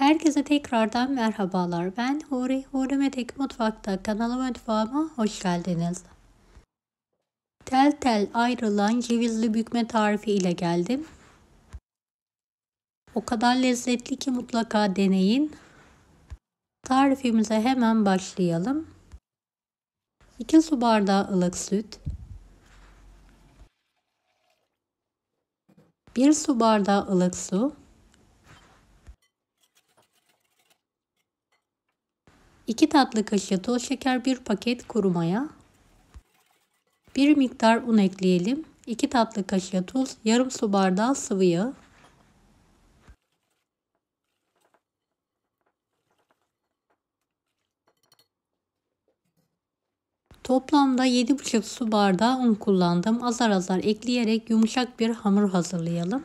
Herkese tekrardan merhabalar. Ben Huri, Huri Metek Mutfak'ta kanalıma mutfağıma hoş geldiniz. Tel tel ayrılan cevizli bükme tarifi ile geldim. O kadar lezzetli ki mutlaka deneyin. Tarifimize hemen başlayalım. 2 su bardağı ılık süt, 1 su bardağı ılık su, 2 tatlı kaşığı toz şeker, 1 paket kuru maya, 1 miktar un ekleyelim. 2 tatlı kaşığı tuz, yarım su bardağı sıvı yağ. Toplamda 7,5 su bardağı un kullandım. Azar azar ekleyerek yumuşak bir hamur hazırlayalım.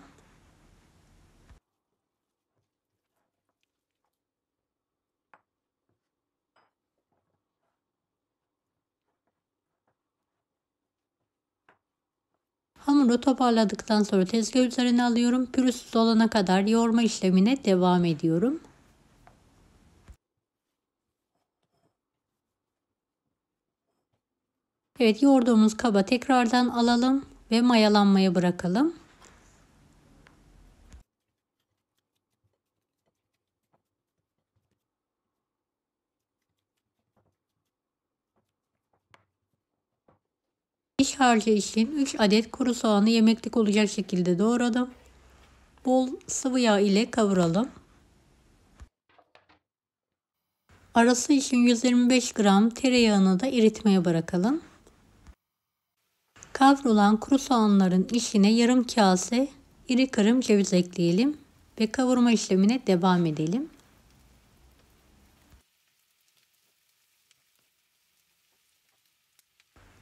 Hamuru toparladıktan sonra tezgah üzerine alıyorum. Pürüzsüz olana kadar yoğurma işlemine devam ediyorum. Evet, yoğurduğumuz kaba tekrardan alalım ve mayalanmaya bırakalım. İç harcı için 3 adet kuru soğanı yemeklik olacak şekilde doğradım. Bol sıvı yağ ile kavuralım. Arası için 125 gram tereyağını da eritmeye bırakalım. Kavrulan kuru soğanların içine yarım kase iri kırım ceviz ekleyelim ve kavurma işlemine devam edelim.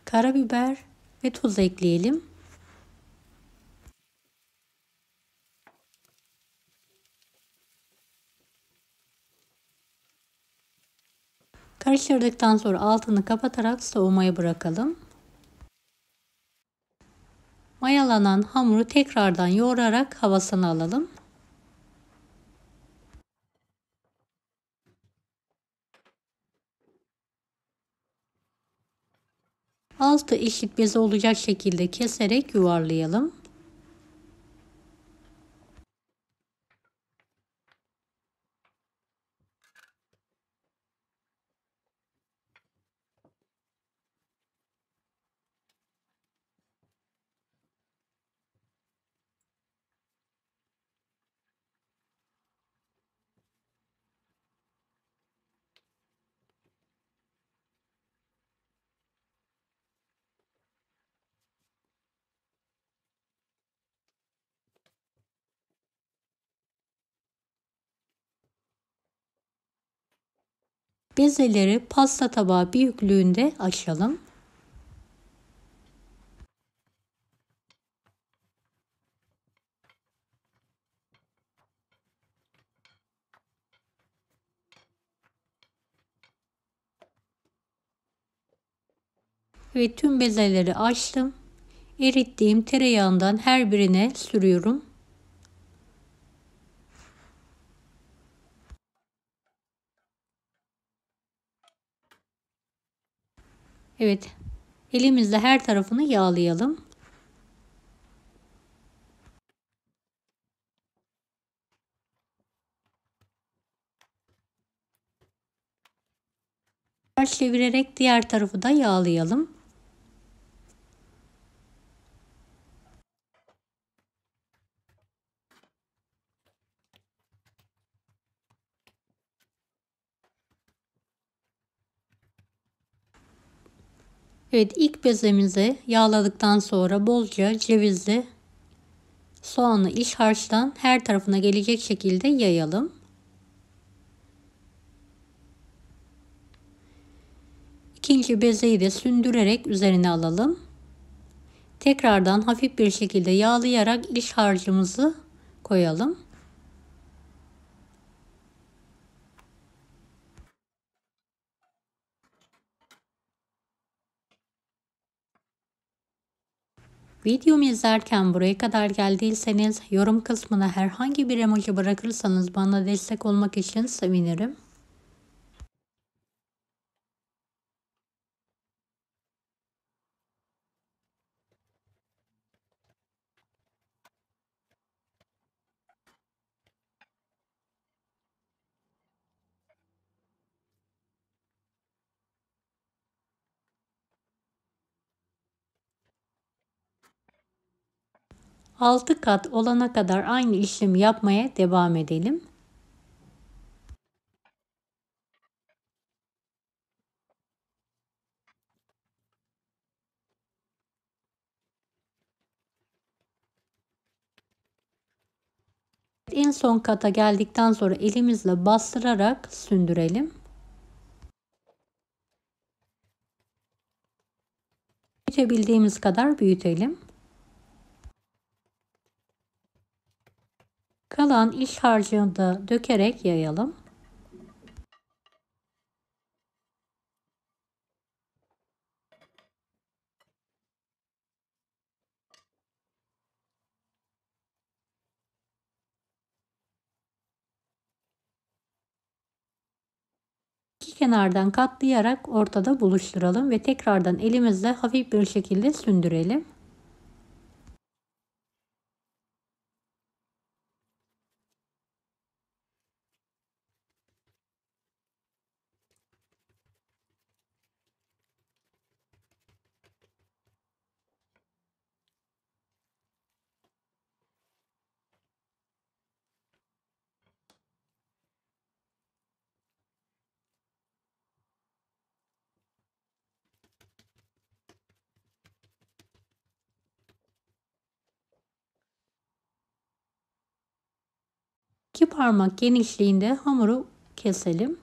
Karabiber ve tuz ekleyelim. Karıştırdıktan sonra altını kapatarak soğumaya bırakalım. Mayalanan hamuru tekrardan yoğurarak havasını alalım. Altı eşit beze olacak şekilde keserek yuvarlayalım. Bezeleri pasta tabağı büyüklüğünde açalım. Ve tüm bezeleri açtım. Erittiğim tereyağından her birine sürüyorum. Evet, elimizle her tarafını yağlayalım. Ters çevirerek diğer tarafı da yağlayalım. Evet, ilk bezemizi yağladıktan sonra bolca cevizli soğanlı iç harçtan her tarafına gelecek şekilde yayalım. İkinci bezeyi de sündürerek üzerine alalım. Tekrardan hafif bir şekilde yağlayarak iç harcımızı koyalım. Videomu izlerken buraya kadar geldiyseniz yorum kısmına herhangi bir emoji bırakırsanız bana destek olmak için sevinirim. Altı kat olana kadar aynı işlemi yapmaya devam edelim. En son kata geldikten sonra elimizle bastırarak sündürelim. Büyütebildiğimiz kadar büyütelim. Kalan iç harcını da dökerek yayalım. İki kenardan katlayarak ortada buluşturalım ve tekrardan elimizle hafif bir şekilde sündürelim. İki parmak genişliğinde hamuru keselim.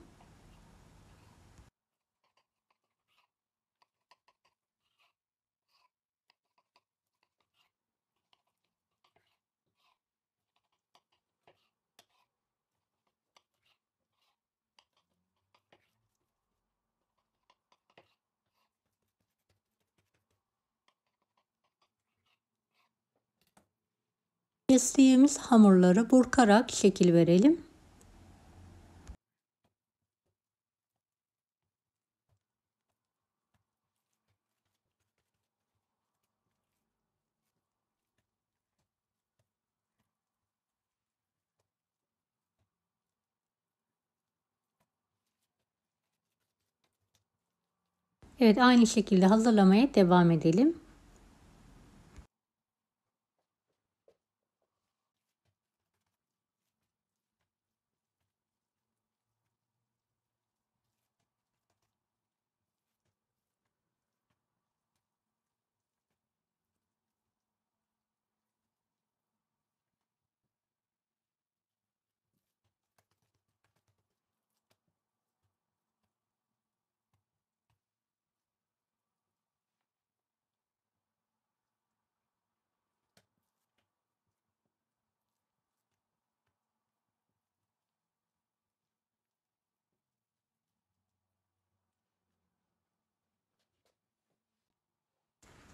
Kestiğimiz hamurları burkarak şekil verelim. Evet, aynı şekilde hazırlamaya devam edelim.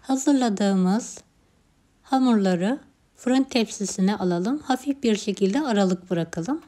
Hazırladığımız hamurları fırın tepsisine alalım. Hafif bir şekilde aralık bırakalım.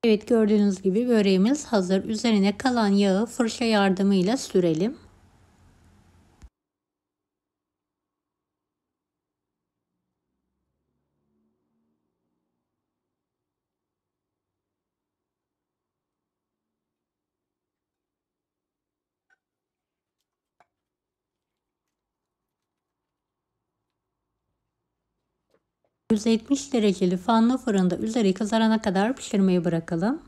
Evet, gördüğünüz gibi böreğimiz hazır. Üzerine kalan yağı fırça yardımıyla sürelim. 170 dereceli fanlı fırında üzeri kızarana kadar pişirmeye bırakalım.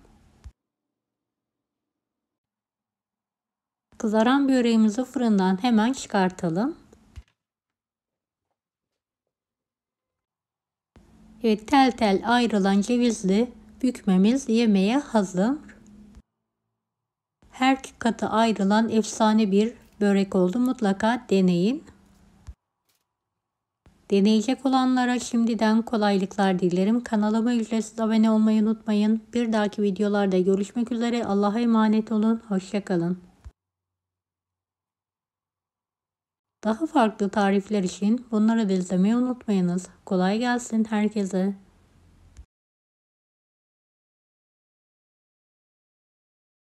Kızaran böreğimizi fırından hemen çıkartalım. Evet, tel tel ayrılan cevizli bükmemiz yemeğe hazır. Her katı ayrılan efsane bir börek oldu. Mutlaka deneyin. Deneyecek olanlara şimdiden kolaylıklar dilerim. Kanalıma ücretsiz abone olmayı unutmayın. Bir dahaki videolarda görüşmek üzere. Allah'a emanet olun. Hoşça kalın. Daha farklı tarifler için bunları da izlemeyi unutmayınız. Kolay gelsin herkese.